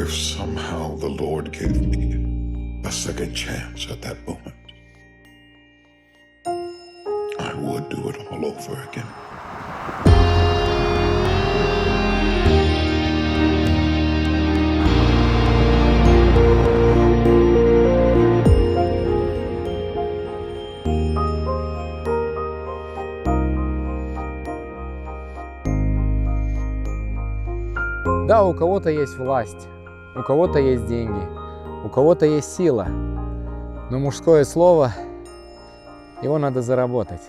if somehow the Lord gave me a second chance at that moment, I would do it all over again. Да, у кого-то есть власть, у кого-то есть деньги, у кого-то есть сила, но мужское слово, его надо заработать.